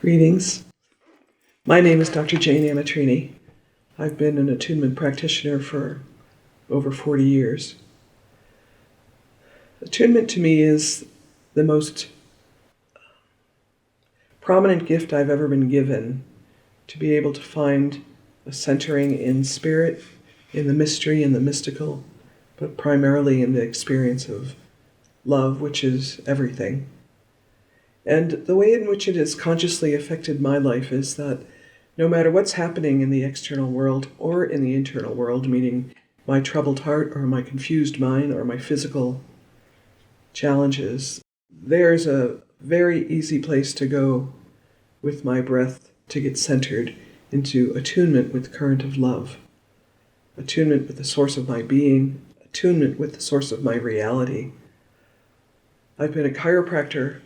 Greetings. My name is Dr. Jane Anetrini. I've been an attunement practitioner for over 40 years. Attunement to me is the most prominent gift I've ever been given, to be able to find a centering in spirit, in the mystery and the mystical, but primarily in the experience of love, which is everything. And the way in which it has consciously affected my life is that no matter what's happening in the external world or in the internal world, meaning my troubled heart or my confused mind or my physical challenges, there's a very easy place to go with my breath to get centered into attunement with the current of love, attunement with the source of my being, attunement with the source of my reality. I've been a chiropractor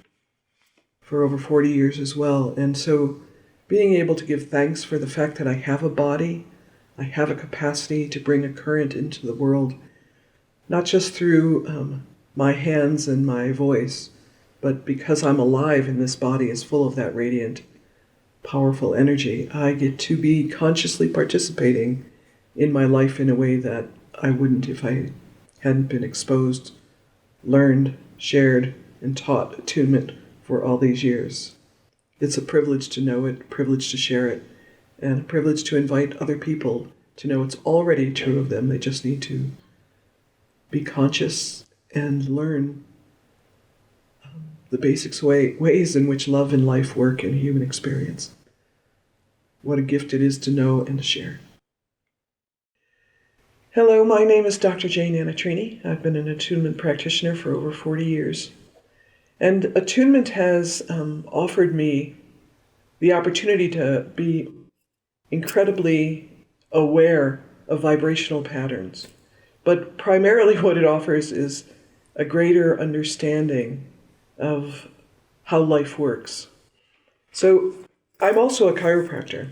for over 40 years as well, and so being able to give thanks for the fact that I have a body, I have a capacity to bring a current into the world, not just through my hands and my voice, but because I'm alive and this body is full of that radiant, powerful energy, I get to be consciously participating in my life in a way that I wouldn't if I hadn't been exposed, learned, shared, and taught attunement for all these years. It's a privilege to know it, a privilege to share it, and a privilege to invite other people to know it's already true of them. They just need to be conscious and learn the basics ways in which love and life work in human experience. What a gift it is to know and to share. Hello, my name is Dr. Jane Anetrini. I've been an attunement practitioner for over 40 years. And attunement has offered me the opportunity to be incredibly aware of vibrational patterns. But primarily what it offers is a greater understanding of how life works. So I'm also a chiropractor,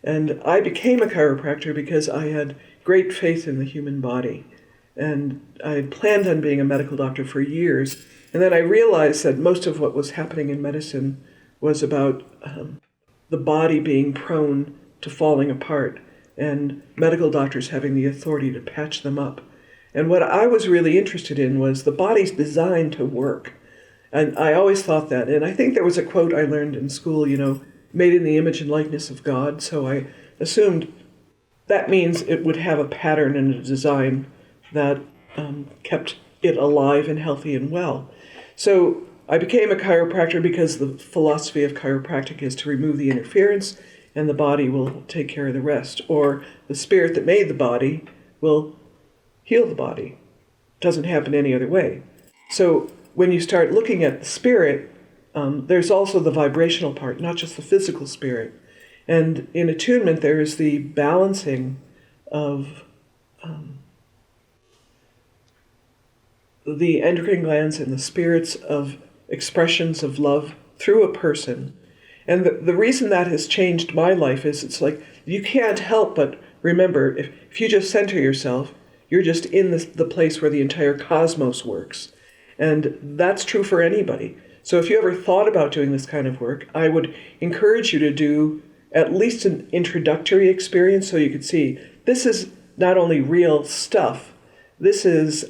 and I became a chiropractor because I had great faith in the human body. And I had planned on being a medical doctor for years. And then I realized that most of what was happening in medicine was about the body being prone to falling apart and medical doctors having the authority to patch them up. And what I was really interested in was the body's designed to work. And I always thought that. And I think there was a quote I learned in school, made in the image and likeness of God. So I assumed that means it would have a pattern and a design that kept it alive and healthy and well. So I became a chiropractor because the philosophy of chiropractic is to remove the interference and the body will take care of the rest. Or the spirit that made the body will heal the body. It doesn't happen any other way. So when you start looking at the spirit, there's also the vibrational part, not just the physical spirit. And in attunement, there is the balancing of the endocrine glands and the spirits of expressions of love through a person. And the reason that has changed my life is it's like you can't help but remember, if you just center yourself, you're just in the place where the entire cosmos works. And that's true for anybody. So if you ever thought about doing this kind of work, I would encourage you to do at least an introductory experience so you could see this is not only real stuff, this is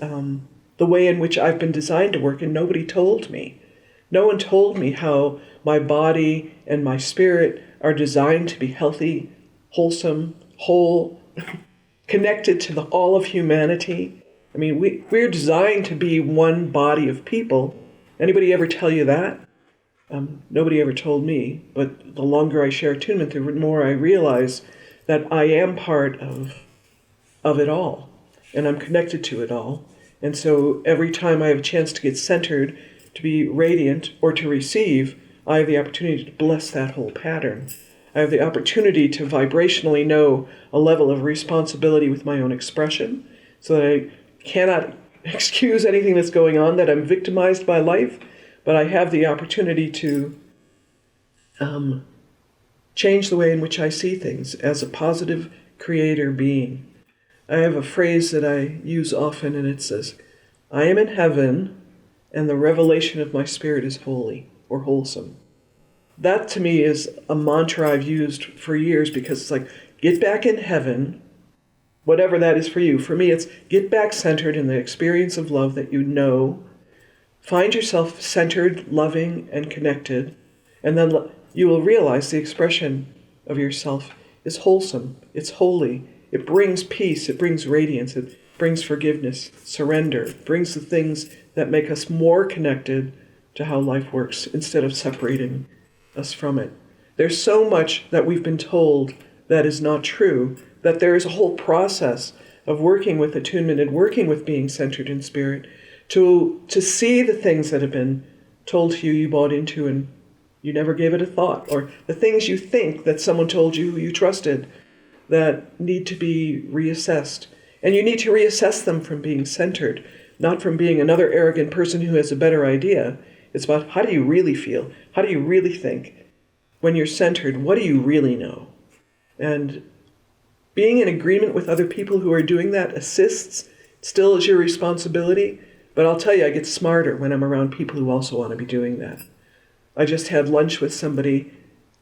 the way in which I've been designed to work, and nobody told me. No one told me how my body and my spirit are designed to be healthy, wholesome, whole, connected to all of humanity. I mean, we're designed to be one body of people. Anybody ever tell you that? Nobody ever told me, but the longer I share attunement, the more I realize that I am part of it all, and I'm connected to it all. And so every time I have a chance to get centered, to be radiant, or to receive, I have the opportunity to bless that whole pattern. I have the opportunity to vibrationally know a level of responsibility with my own expression, so that I cannot excuse anything that's going on, that I'm victimized by life, but I have the opportunity to change the way in which I see things as a positive creator being. I have a phrase that I use often, and it says, I am in heaven, and the revelation of my spirit is holy or wholesome. that to me is a mantra I've used for years, because it's like, get back in heaven, whatever that is for you. For me, it's get back centered in the experience of love that you know. Find yourself centered, loving, and connected, and then you will realize the expression of yourself is wholesome, it's holy, it brings peace, it brings radiance, it brings forgiveness, surrender, it brings the things that make us more connected to how life works instead of separating us from it. There's so much that we've been told that is not true, that there is a whole process of working with attunement and working with being centered in spirit to see the things that have been told to you, you bought into, and you never gave it a thought, or the things you think that someone told you you trusted that need to be reassessed. And you need to reassess them from being centered, not from being another arrogant person who has a better idea. It's about, how do you really feel? How do you really think? When you're centered, what do you really know? And being in agreement with other people who are doing that assists, still is your responsibility. But I'll tell you, I get smarter when I'm around people who also want to be doing that. I just had lunch with somebody,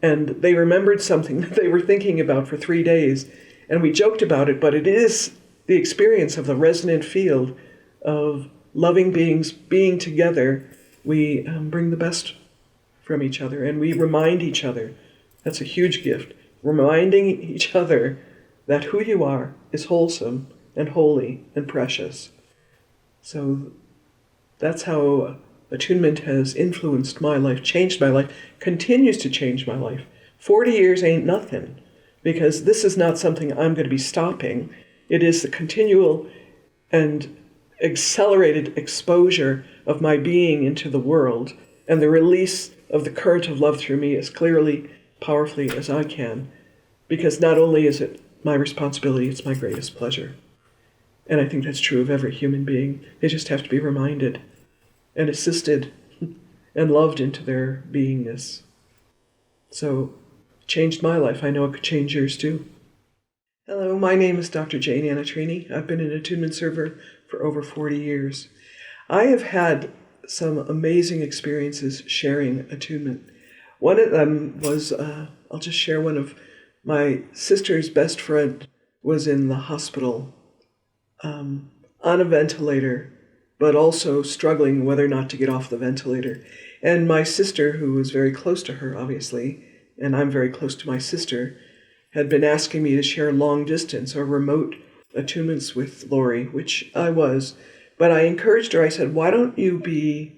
and they remembered something that they were thinking about for 3 days, and we joked about it, but it is the experience of the resonant field of loving beings being together. We bring the best from each other, and we remind each other. That's a huge gift. Reminding each other that who you are is wholesome and holy and precious. So that's how attunement has influenced my life, changed my life, continues to change my life. 40 years ain't nothing, because this is not something I'm going to be stopping. It is the continual and accelerated exposure of my being into the world, and the release of the current of love through me as clearly, powerfully as I can, because not only is it my responsibility, it's my greatest pleasure. And I think that's true of every human being. They just have to be reminded and assisted and loved into their beingness. So, it changed my life. I know it could change yours too. Hello, my name is Dr. Jane Anetrini. I've been an attunement server for over 40 years. I have had some amazing experiences sharing attunement. One of them was, I'll just share one of my sister's best friend was in the hospital on a ventilator, but also struggling whether or not to get off the ventilator. And my sister, who was very close to her, obviously, and I'm very close to my sister, had been asking me to share long distance or remote attunements with Lori, which I was. But I encouraged her, I said, why don't you be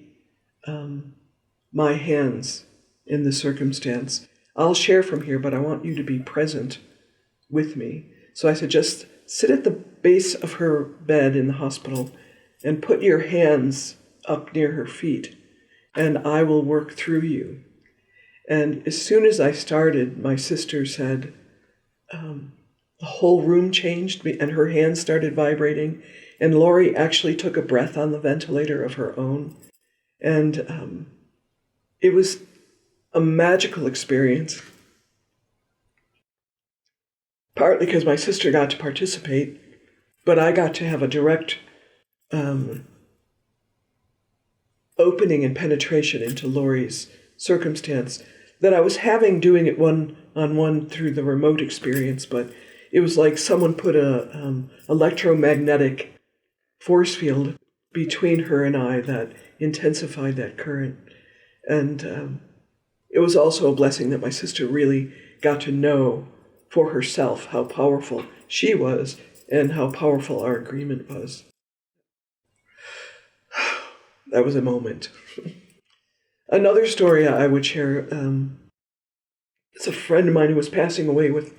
my hands in the circumstance? I'll share from here, but I want you to be present with me. So I said, just sit at the base of her bed in the hospital and put your hands up near her feet, and I will work through you. And as soon as I started, my sister said, the whole room changed, and her hands started vibrating, and Lori actually took a breath on the ventilator of her own. And it was a magical experience, partly because my sister got to participate, but I got to have a direct opening and penetration into Lori's circumstance that I was having doing it one-on-one through the remote experience, but it was like someone put a electromagnetic force field between her and I that intensified that current. And it was also a blessing that my sister really got to know for herself how powerful she was and how powerful our agreement was. That was a moment. Another story I would share, it's a friend of mine who was passing away with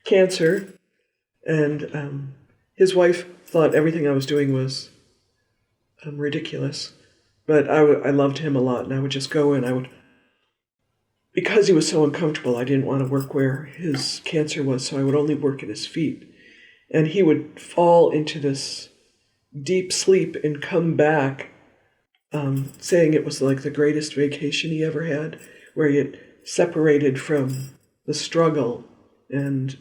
cancer, and his wife thought everything I was doing was ridiculous. But I loved him a lot, and I would just go and I would, because he was so uncomfortable, I didn't want to work where his cancer was, so I would only work at his feet. And he would fall into this deep sleep and come back saying it was like the greatest vacation he ever had, where he had separated from the struggle. And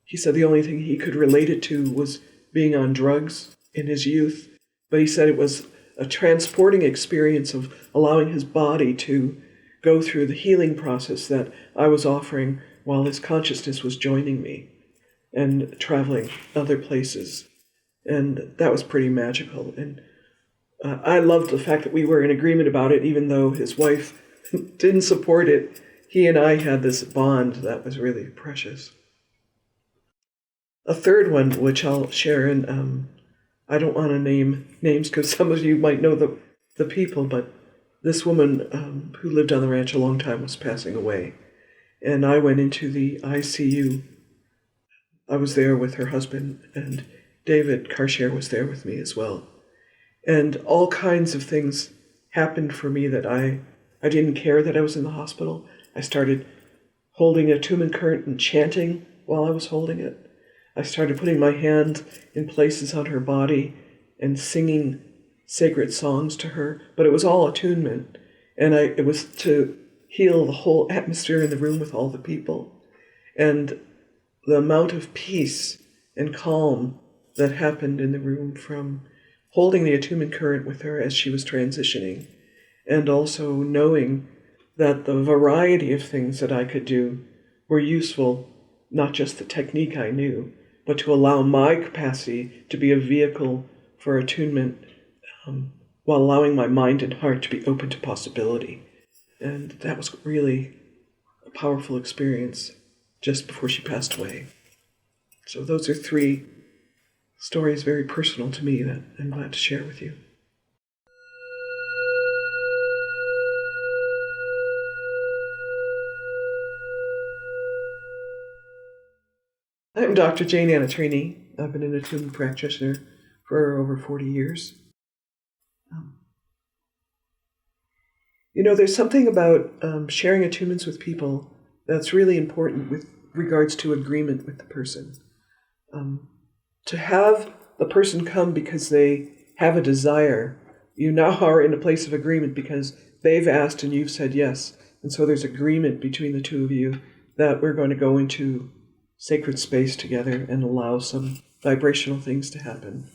he said the only thing he could relate it to was being on drugs in his youth. But he said it was a transporting experience of allowing his body to go through the healing process that I was offering while his consciousness was joining me and traveling other places. And that was pretty magical. And I loved the fact that we were in agreement about it, even though his wife didn't support it. He and I had this bond that was really precious. A third one, which I'll share, and I don't want to name names because some of you might know the people, but this woman who lived on the ranch a long time was passing away. And I went into the ICU. I was there with her husband, and David Carshare was there with me as well. And all kinds of things happened for me that I didn't care that I was in the hospital. I started holding a attunement current and chanting while I was holding it. I started putting my hand in places on her body and singing sacred songs to her, but it was all attunement. And it was to heal the whole atmosphere in the room with all the people. And the amount of peace and calm that happened in the room from holding the attunement current with her as she was transitioning, and also knowing that the variety of things that I could do were useful, not just the technique I knew, but to allow my capacity to be a vehicle for attunement while allowing my mind and heart to be open to possibility. And that was really a powerful experience just before she passed away. So those are three stories very personal to me that I'm glad to share with you. I'm Dr. Jane Anetrini. I've been an attunement practitioner for over 40 years. There's something about sharing attunements with people that's really important with regards to agreement with the person. To have the person come because they have a desire, you now are in a place of agreement because they've asked and you've said yes. And so there's agreement between the two of you that we're going to go into sacred space together and allow some vibrational things to happen.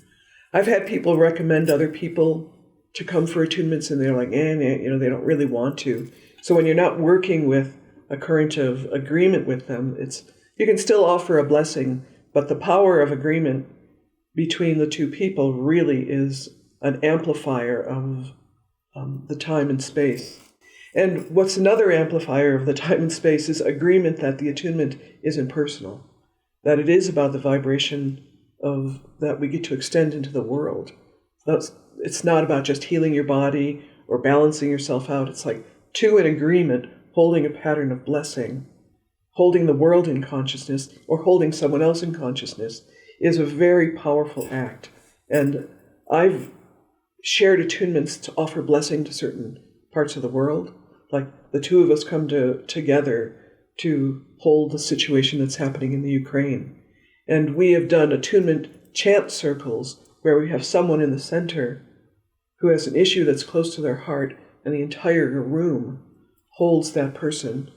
I've had people recommend other people to come for attunements and they're like, they don't really want to. So when you're not working with a current of agreement with them, you can still offer a blessing, but the power of agreement between the two people really is an amplifier of the time and space. And what's another amplifier of the time and space is agreement that the attunement isn't personal, that it is about the vibration of that we get to extend into the world. It's not about just healing your body or balancing yourself out. It's like two in agreement, holding a pattern of blessing, holding the world in consciousness or holding someone else in consciousness is a very powerful act. And I've shared attunements to offer blessing to certain parts of the world. Like the two of us come together to hold the situation that's happening in the Ukraine. And we have done attunement chant circles where we have someone in the center who has an issue that's close to their heart, and the entire room holds that person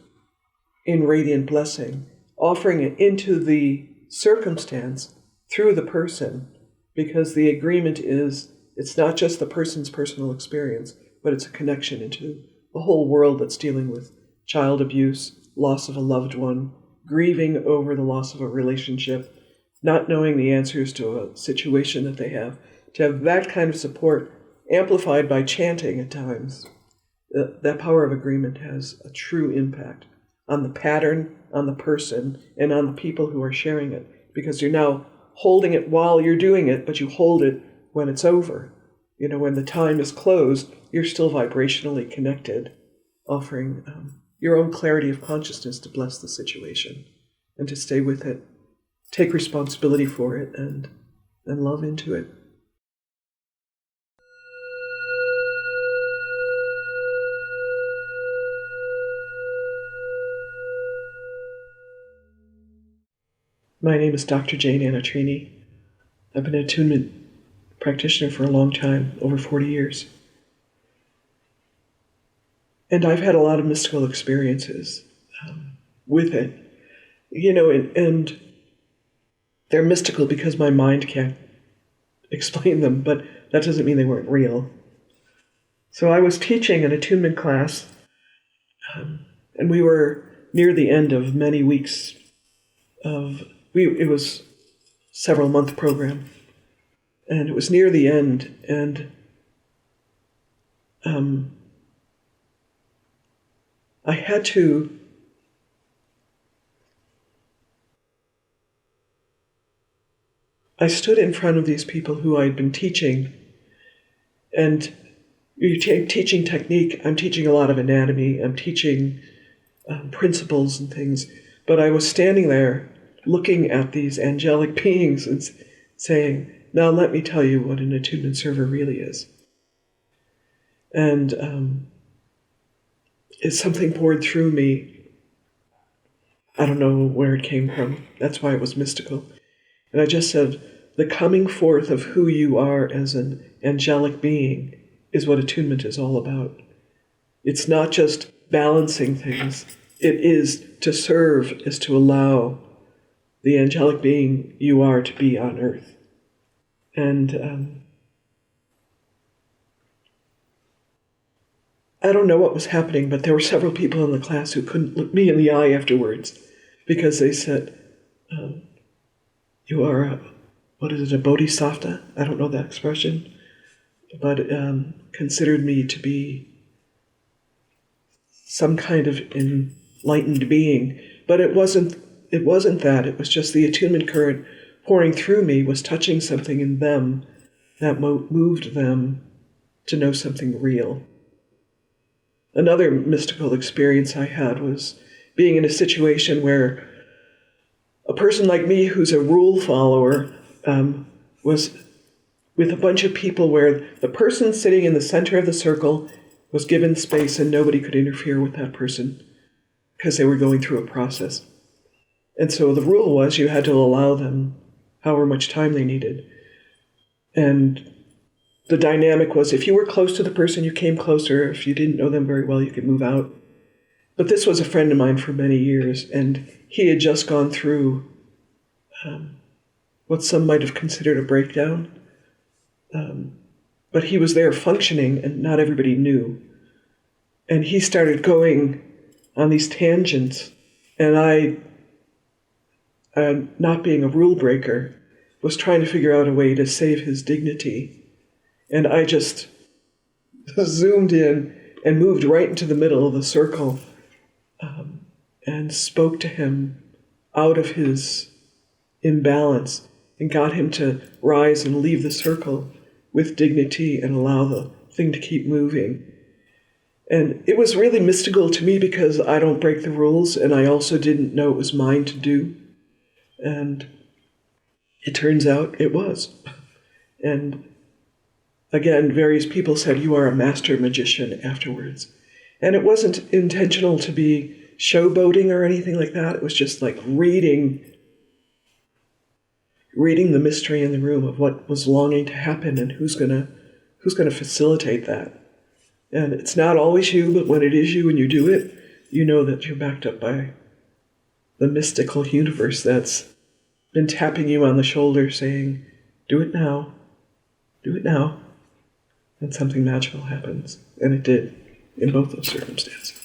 in radiant blessing, offering it into the circumstance through the person, because the agreement is, it's not just the person's personal experience, but it's a connection into the whole world that's dealing with child abuse, loss of a loved one, grieving over the loss of a relationship, not knowing the answers to a situation that they have. To have that kind of support amplified by chanting at times, that power of agreement has a true impact on the pattern, on the person, and on the people who are sharing it, because you're now holding it while you're doing it, but you hold it when it's over. When the time is closed, you're still vibrationally connected, offering your own clarity of consciousness to bless the situation and to stay with it, take responsibility for it, and love into it. My name is Dr. Jane Anetrini. I've been an attunement practitioner for a long time, over 40 years. And I've had a lot of mystical experiences with it. And they're mystical because my mind can't explain them, but that doesn't mean they weren't real. So I was teaching an attunement class And we were near the end of many weeks it was several month program, and it was near the end, and I had to I stood in front of these people who I'd been teaching, and you take teaching technique. I'm teaching a lot of anatomy. I'm teaching principles and things, but I was standing there looking at these angelic beings and saying, now let me tell you what an attunement server really is. And it's something poured through me. I don't know where it came from. That's why it was mystical. And I just said, the coming forth of who you are as an angelic being is what attunement is all about. It's not just balancing things. It is to serve, is to allow the angelic being you are to be on earth. And I don't know what was happening, but there were several people in the class who couldn't look me in the eye afterwards because they said, you are a bodhisattva? I don't know that expression, but considered me to be some kind of enlightened being. But it wasn't that. It was just the attunement current pouring through me was touching something in them that moved them to know something real. Another mystical experience I had was being in a situation where a person like me who's a rule follower was with a bunch of people where the person sitting in the center of the circle was given space and nobody could interfere with that person because they were going through a process. And so the rule was you had to allow them however much time they needed. And the dynamic was if you were close to the person, you came closer. If you didn't know them very well, you could move out. But this was a friend of mine for many years, and he had just gone through what some might have considered a breakdown. But he was there functioning, and not everybody knew. And he started going on these tangents, and I, not being a rule breaker, was trying to figure out a way to save his dignity. And I just zoomed in and moved right into the middle of the circle and spoke to him out of his imbalance and got him to rise and leave the circle with dignity and allow the thing to keep moving. And it was really mystical to me because I don't break the rules, and I also didn't know it was mine to do. And it turns out it was. And again, various people said, you are a master magician afterwards. And it wasn't intentional to be showboating or anything like that. It was just like reading the mystery in the room of what was longing to happen and who's gonna facilitate that. And it's not always you, but when it is you and you do it, you know that you're backed up by the mystical universe that's been tapping you on the shoulder saying, do it now, and something magical happens. And it did in both those circumstances.